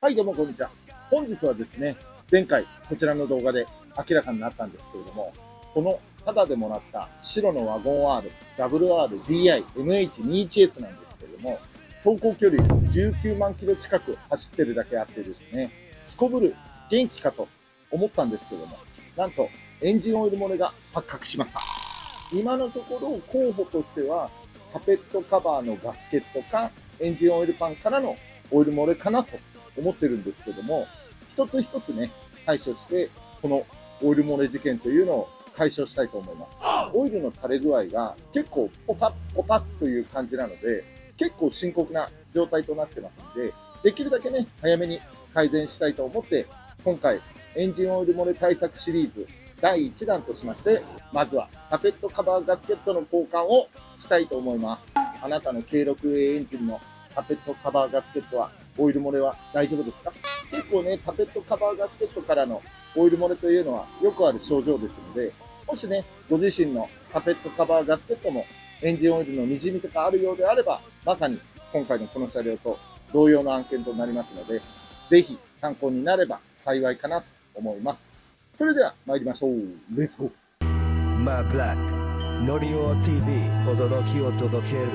はい、どうもこんにちは。本日はですね、前回こちらの動画で明らかになったんですけれども、このタダでもらった白のワゴン R、WRDI、MH21S なんですけれども、走行距離19万キロ近く走ってるだけあってですね、すこぶる元気かと思ったんですけども、なんとエンジンオイル漏れが発覚しました。今のところ候補としては、カペットカバーのガスケットか、エンジンオイルパンからのオイル漏れかなと思ってるんですけども、一つ一つね、対処して、このオイル漏れ事件というのを解消したいと思います。オイルの垂れ具合が結構ポタッポタッという感じなので、結構深刻な状態となってますので、できるだけね、早めに改善したいと思って、今回、エンジンオイル漏れ対策シリーズ第1弾としまして、まずはカペットカバーガスケットの交換をしたいと思います。あなたの K6A エンジンのカペットカバーガスケットはオイル漏れは大丈夫ですか？結構ね、カペットカバーガスケットからのオイル漏れというのはよくある症状ですので、もしね、ご自身のカペットカバーガスケットもエンジンオイルのにじみとかあるようであれば、まさに今回のこの車両と同様の案件となりますので、ぜひ参考になれば幸いかなと思います。それでは参りましょう。レッツゴー。マーブラック、ノリオ TV、驚きを届ける。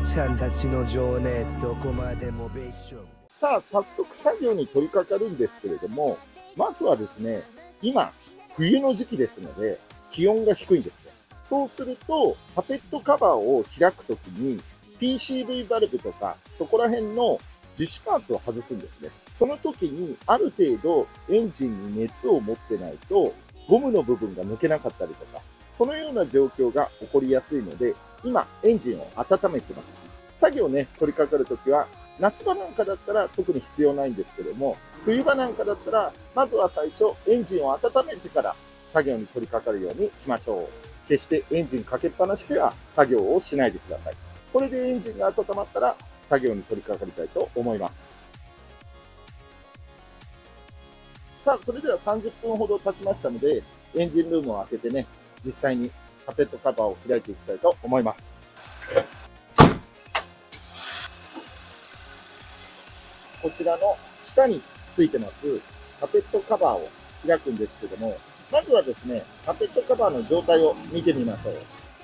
ちゃんたちの情熱、どこまでも別所。さあ、早速作業に取り掛かるんですけれども、まずはですね、今、冬の時期ですので、気温が低いんですよ。そうすると、パペットカバーを開くときに、PCV バルブとか、そこら辺の樹脂パーツを外すんですね。その時に、ある程度エンジンに熱を持ってないと、ゴムの部分が抜けなかったりとか、そのような状況が起こりやすいので、今、エンジンを温めてます。作業ね、取り掛かるときは、夏場なんかだったら特に必要ないんですけども、冬場なんかだったら、まずは最初、エンジンを温めてから作業に取り掛かるようにしましょう。決してエンジンかけっぱなしでは作業をしないでください。これでエンジンが温まったら、作業に取り掛かりたいと思います。さあ、それでは30分ほど経ちましたので、エンジンルームを開けてね、実際にカペットカバーを開いていきたいと思います。こちらの下についてますカペットカバーを開くんですけども、まずはですね、カペットカバーの状態を見てみましょう。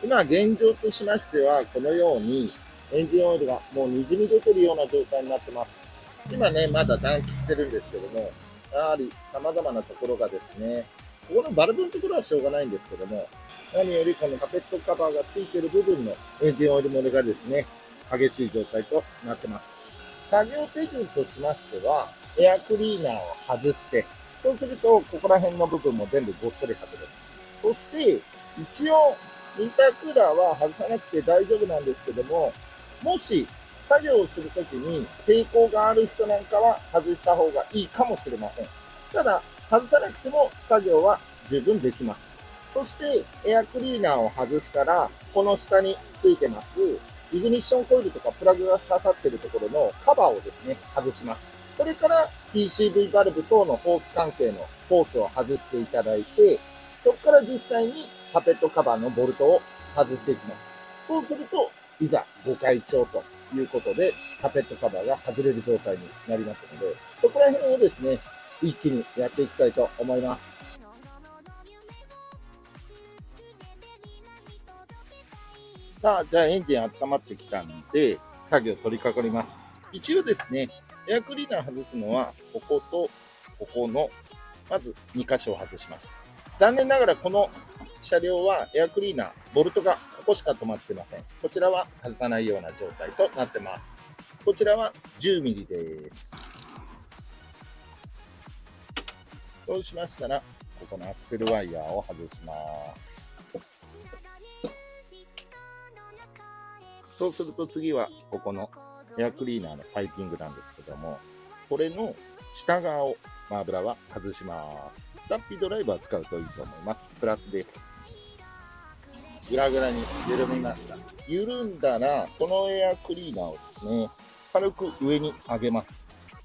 今現状としましては、このようにエンジンオイルがもう滲み出てるような状態になってます。今ね、まだ暖気してるんですけども、やはり様々なところがですね、ここのバルブのところはしょうがないんですけども、何よりこのカペットカバーがついている部分のエンジンオイル漏れがですね、激しい状態となってます。作業手順としましては、エアクリーナーを外して、そうすると、ここら辺の部分も全部ごっそり外れます。そして、一応、インタークーラーは外さなくて大丈夫なんですけども、もし、作業をするときに抵抗がある人なんかは外した方がいいかもしれません。ただ、外さなくても作業は十分できます。そして、エアクリーナーを外したら、この下についてます、イグニッションコイルとかプラグが刺さっているところのカバーをですね、外します。それから PCV バルブ等のホース関係のホースを外していただいて、そこから実際にカペットカバーのボルトを外していきます。そうすると、いざご開帳ということで、カペットカバーが外れる状態になりますので、そこら辺をですね、一気にやっていきたいと思います。さあ、じゃあエンジン温まってきたんで、作業取り掛かります。一応ですね、エアクリーナー外すのは、こことここの、まず2箇所を外します。残念ながらこの車両はエアクリーナー、ボルトがここしか止まってません。こちらは外さないような状態となってます。こちらは10ミリです。そうしましたら、ここのアクセルワイヤーを外します。そうすると次は、ここのエアクリーナーのパイピングなんですけども、これの下側をマーブラは外します。スタッピードライバー使うといいと思います。プラスです。グラグラに緩みました。緩んだら、このエアクリーナーをですね、軽く上に上げます。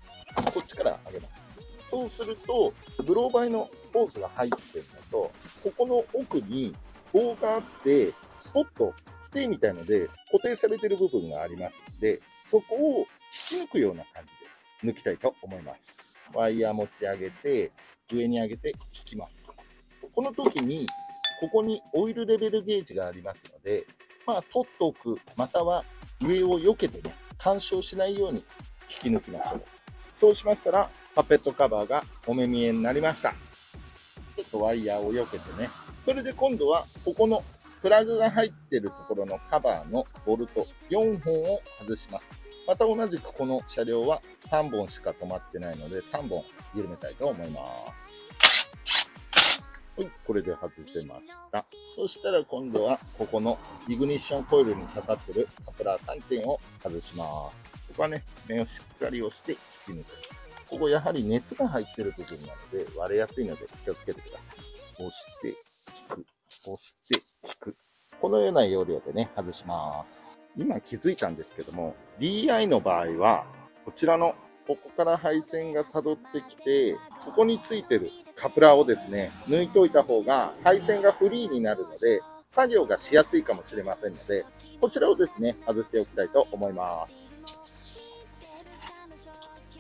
こっちから上げます。そうすると、ブローバイのホースが入ってるのと、ここの奥に棒があって、スポット、ステイみたいので固定されてる部分がありますので、そこを引き抜くような感じで抜きたいと思います。ワイヤー持ち上げて、上に上げて引きます。この時に、ここにオイルレベルゲージがありますので、取っておく、または上を避けてね、干渉しないように引き抜きましょう。そうしましたら、パペットカバーがお目見えになりました。ちょっとワイヤーを避けてね。それで今度は、ここのプラグが入っているところのカバーのボルト4本を外します。また同じくこの車両は3本しか止まってないので、3本緩めたいと思います。はい、これで外せました。そしたら今度は、ここのイグニッションコイルに刺さってるカプラー3点を外します。ここはね、爪をしっかり押して引き抜く。ここやはり熱が入ってる部分なので割れやすいので気をつけてください。押して引く、押して引く。このような要領でね、外します。今気づいたんですけども、DI の場合は、こちらのここから配線が辿ってきて、ここについてるカプラーをですね、抜いといた方が配線がフリーになるので、作業がしやすいかもしれませんので、こちらをですね、外しておきたいと思います。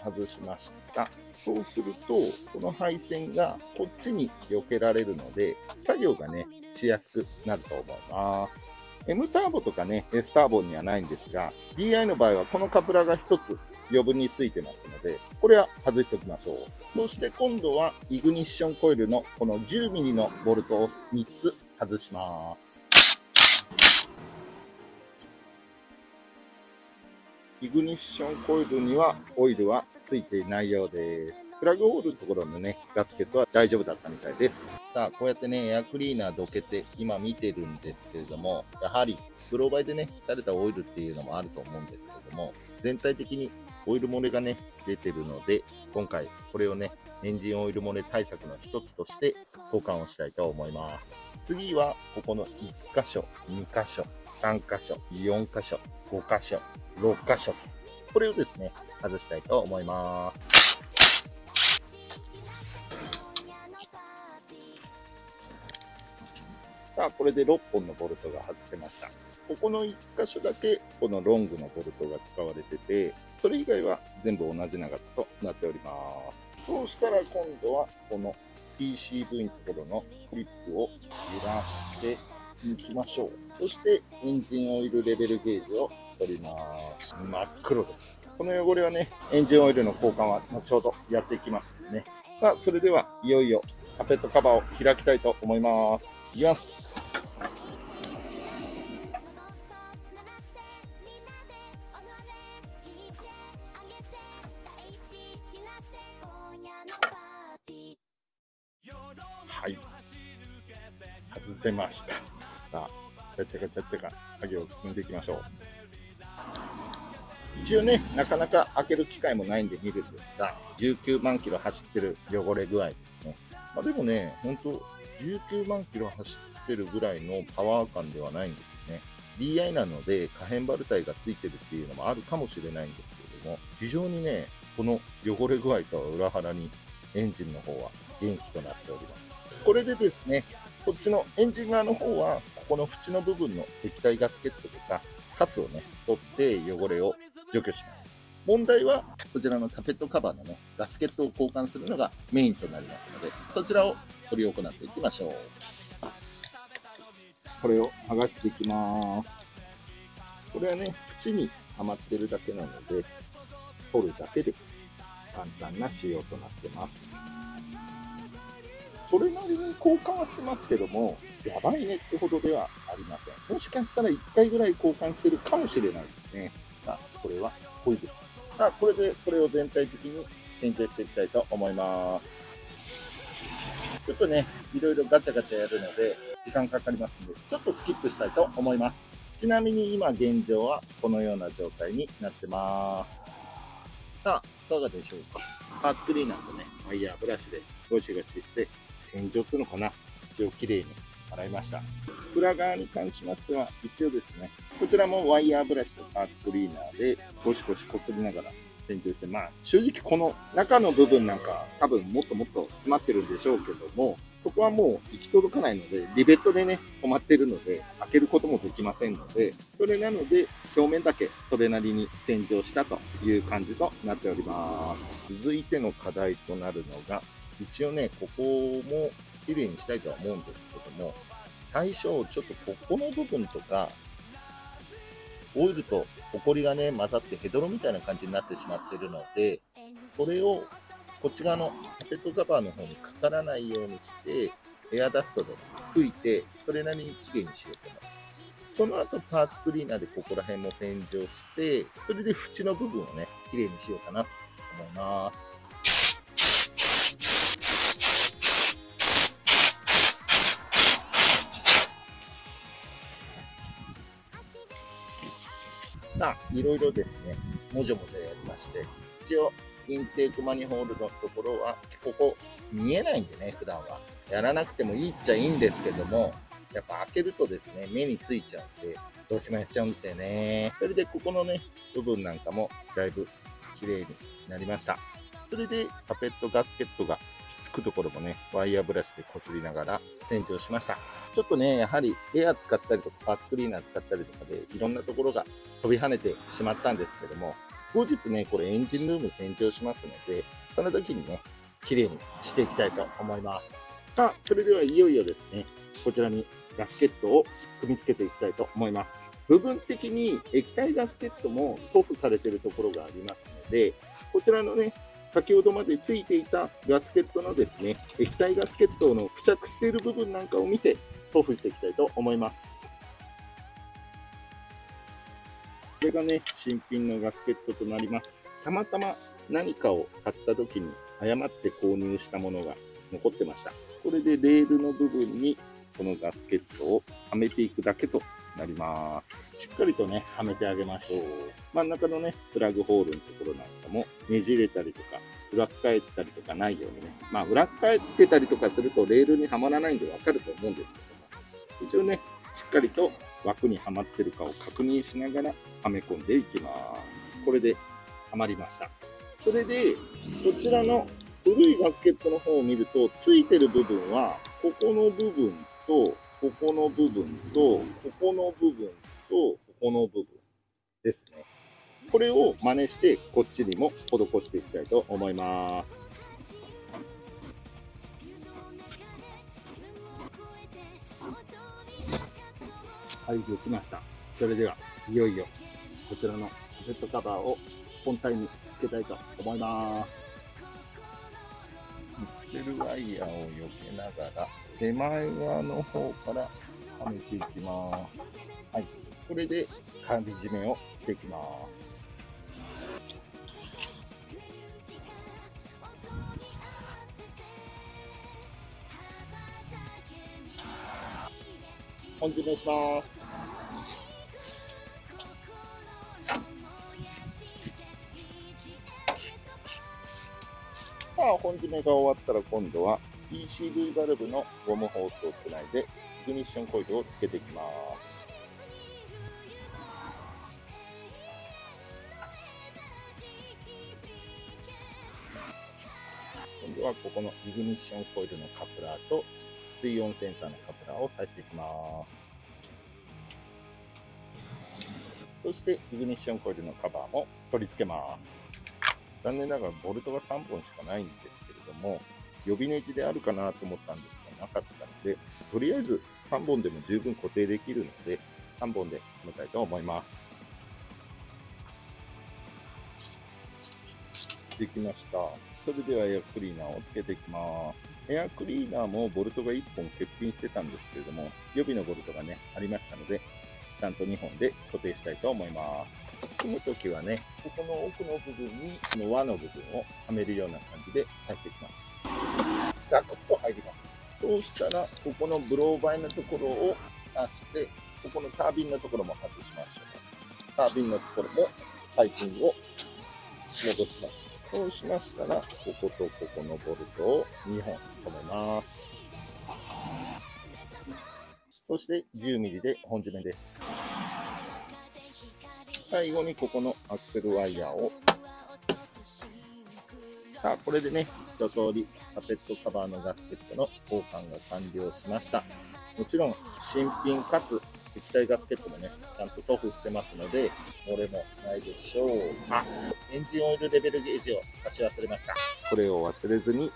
外しました。そうすると、この配線がこっちに避けられるので、作業がね、しやすくなると思います。M ターボとかね、S ターボにはないんですが、DI の場合はこのカプラーが1つ余分についてますので、これは外しておきましょう。そして今度はイグニッションコイルのこの 10mm のボルトを3つ外します。イグニッションコイルにはオイルはついていないようです。プラグホールのところのね、ガスケットは大丈夫だったみたいです。さあ、こうやってね、エアクリーナーどけて今見てるんですけれども、やはりグローバイでね、垂れたオイルっていうのもあると思うんですけれども、全体的にオイル漏れがね、出てるので、今回これをね、エンジンオイル漏れ対策の一つとして交換をしたいと思います。次は、ここの1箇所、2箇所、3箇所、4箇所、5箇所、6箇所。これをですね、外したいと思います。さあ、これで6本のボルトが外せました。ここの1箇所だけ、このロングのボルトが使われてて、それ以外は全部同じ長さとなっております。そうしたら今度は、この PCV のところのクリップを揺らして抜きましょう。そして、エンジンオイルレベルゲージを取ります。真っ黒です。この汚れはね、エンジンオイルの交換は後ほどやっていきますのでね。さあ、それでは、いよいよカペットカバーを開きたいと思います。いきます。はい。外せました。さあ、ちゃっちゃかちゃっちゃか作業を進んでいきましょう。一応ね、なかなか開ける機会もないんで見るんですが、19万キロ走ってる汚れ具合ですね。でもね、ほんと19万キロ走ってるぐらいのパワー感ではないんですよね。DI なので可変バルタイがついてるっていうのもあるかもしれないんですけれども、非常にね、この汚れ具合とは裏腹にエンジンの方は元気となっております。これでですね、こっちのエンジン側の方は、ここの縁の部分の液体ガスケットとか、カスをね、取って汚れを除去します。問題は、こちらのタペットカバーのね、ガスケットを交換するのがメインとなりますので、そちらを取り行っていきましょう。これを剥がしていきます。これはね、縁にはまってるだけなので、取るだけで簡単な仕様となってます。それなりに交換はしますけども、やばいねってほどではありません。もしかしたら1回ぐらい交換するかもしれないですね。さあ、これは濃いです。さあ、これでこれを全体的に洗浄していきたいと思います。ちょっとね、いろいろガチャガチャやるので、時間かかりますので、ちょっとスキップしたいと思います。ちなみに今現状はこのような状態になってます。さあ、いかがでしょうか。パーツクリーナーとね、ワイヤーブラシでゴシゴシして洗浄っていうのかな、一応きれいに洗いました。裏側に関しましては、一応ですね、こちらもワイヤーブラシとパーツクリーナーでゴシゴシこすりながら洗浄して、正直この中の部分なんか多分もっともっと詰まってるんでしょうけども、そこはもう行き届かないので、リベットでね、止まってるので、開けることもできませんので、それなので、表面だけそれなりに洗浄したという感じとなっております。続いての課題となるのが、一応ね、ここも綺麗にしたいとは思うんですけども、最初、ちょっとここの部分とか、オイルとホコリがね、混ざってヘドロみたいな感じになってしまっているので、それをこっち側のカペットカバーの方にかからないようにして、エアダストで拭いて、それなりに綺麗にしようと思います。その後、パーツクリーナーでここら辺も洗浄して、それで縁の部分をね、綺麗にしようかなと思います。さあ、いろいろですね、もじゃもじゃやりまして、一応、インテークマニホールのところは、ここ見えないんでね、普段は。やらなくてもいいっちゃいいんですけども、やっぱ開けるとですね、目についちゃうんで、どうしてもやっちゃうんですよね。それで、ここのね、部分なんかも、だいぶ綺麗になりました。それで、パペットガスケットがひっつくところもね、ワイヤーブラシでこすりながら洗浄しました。ちょっとね、やはりエア使ったりとか、パーツクリーナー使ったりとかで、いろんなところが飛び跳ねてしまったんですけども、後日ね、これエンジンルーム洗浄しますので、その時にね、綺麗にしていきたいと思います。さあ、それではいよいよですね、こちらにガスケットを組み付けていきたいと思います。部分的に液体ガスケットも塗布されているところがありますので、こちらのね、先ほどまでついていたガスケットのですね、液体ガスケットの付着している部分なんかを見て塗布していきたいと思います。これがね、新品のガスケットとなります。たまたま何かを買った時に誤って購入したものが残ってました。これでレールの部分にこのガスケットをはめていくだけとなります。しっかりとね、はめてあげましょう。真ん中のね、プラグホールのところなんかもねじれたりとか、裏返ったりとかないようにね。まあ、裏返ってたりとかするとレールにはまらないんでわかると思うんですけども、一応ね、しっかりと枠にはまってるかを確認しながらはめ込んでいきます。これではまりました。それで、こちらの古いガスケットの方を見ると、ついてる部分は、ここの部分と、ここの部分と、ここの部分と、ここの部分ですね。これを真似して、こっちにも施していきたいと思います。はい、できました。それでは、いよいよ、こちらのカペットカバーを本体につけたいと思います。ミクセルワイヤーを避けながら、手前側の方からはめていきます。はい、これで管理締めをしていきます。本締めします。さあ、本締めが終わったら今度は PCV バルブのゴムホースをつないでイグニッションコイルをつけていきます。今度はここのイグニッションコイルのカプラーと水温センサーのカプラーを挿していきます。そしてイグニッションコイルのカバーも取り付けます。残念ながらボルトが3本しかないんですけれども、予備ネジであるかなと思ったんですがなかったので、とりあえず3本でも十分固定できるので、3本で止めたいと思います。できました。それではエアクリーナーをつけていきます。エアクリーナーもボルトが1本欠品してたんですけれども、予備のボルトがね、ありましたので、ちゃんと2本で固定したいと思います。組むときはね、ここの奥の部分にこの輪の部分をはめるような感じで刺していきます。ザクッと入ります。そうしたら、ここのブローバイのところを出して、ここのタービンのところも外しましょう。タービンのところもパイピングを戻します。そうしましたら、こことここのボルトを2本止めます。そして10ミリで本締めです。最後にここのアクセルワイヤーをさあ、これでね、一通りカペットカバーのガスケットの交換が完了しました。もちろん、新品かつ液体ガスケットもね、ちゃんと塗布してますので、漏れもないでしょう。あ、エンジンオイルレベルゲージを差し忘れました。これを忘れずに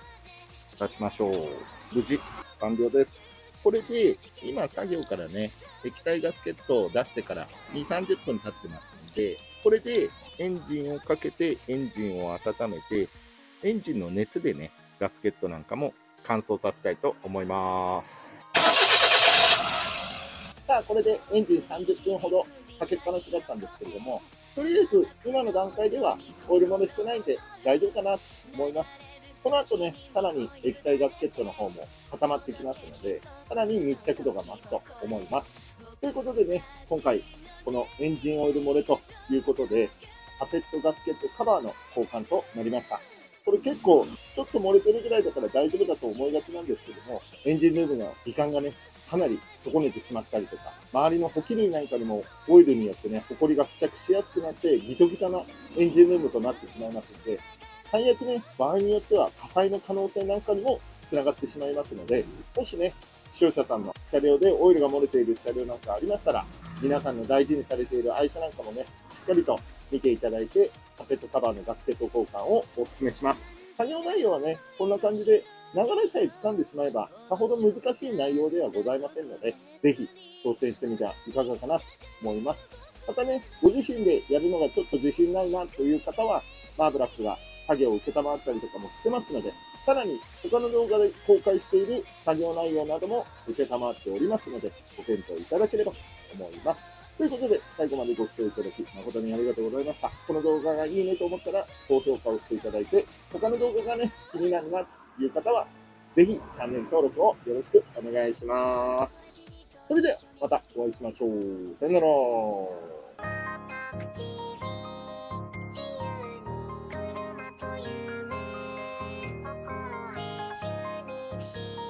出しましょう。無事、完了です。これで、今作業からね、液体ガスケットを出してから2、30分経ってますので、これでエンジンをかけてエンジンを温めて、エンジンの熱でね、ガスケットなんかも乾燥させたいと思います。さあ、これでエンジン30分ほどかけっぱなしだったんですけれども、とりあえず今の段階ではオイル漏れしてないんで大丈夫かなと思います。この後ね、さらに液体ガスケットの方も固まってきますので、さらに密着度が増すと思います。ということでね、今回、このエンジンオイル漏れということで、カペットガスケットカバーの交換となりました。これ結構、ちょっと漏れてるぐらいだから大丈夫だと思いがちなんですけども、エンジンルームの美観がね、かなり損ねてしまったりとか、周りの補給類なんかにもオイルによってね、埃が付着しやすくなって、ギトギトなエンジンルームとなってしまいますので、最悪ね、場合によっては火災の可能性なんかにもつながってしまいますので、もしね、視聴者さんの車両でオイルが漏れている車両なんかありましたら、皆さんの大事にされている愛車なんかもね、しっかりと見ていただいて、カペットカバーのガスケット交換をお勧めします。作業内容はね、こんな感じで、流れさえ掴んでしまえば、さほど難しい内容ではございませんので、ぜひ挑戦してみてはいかがかなと思います。またね、ご自身でやるのがちょっと自信ないなという方は、マーブラックが作業を受けたまったりとかもしてますので、さらに他の動画で公開している作業内容なども受けたまっておりますので、ご検討いただければと思います。ということで、最後までご視聴いただき誠にありがとうございました。この動画がいいねと思ったら、高評価をしていただいて、他の動画がね、気になるなという方は、ぜひチャンネル登録をよろしくお願いします。それではまたお会いしましょう。さよなら。車と夢を越え週に不思議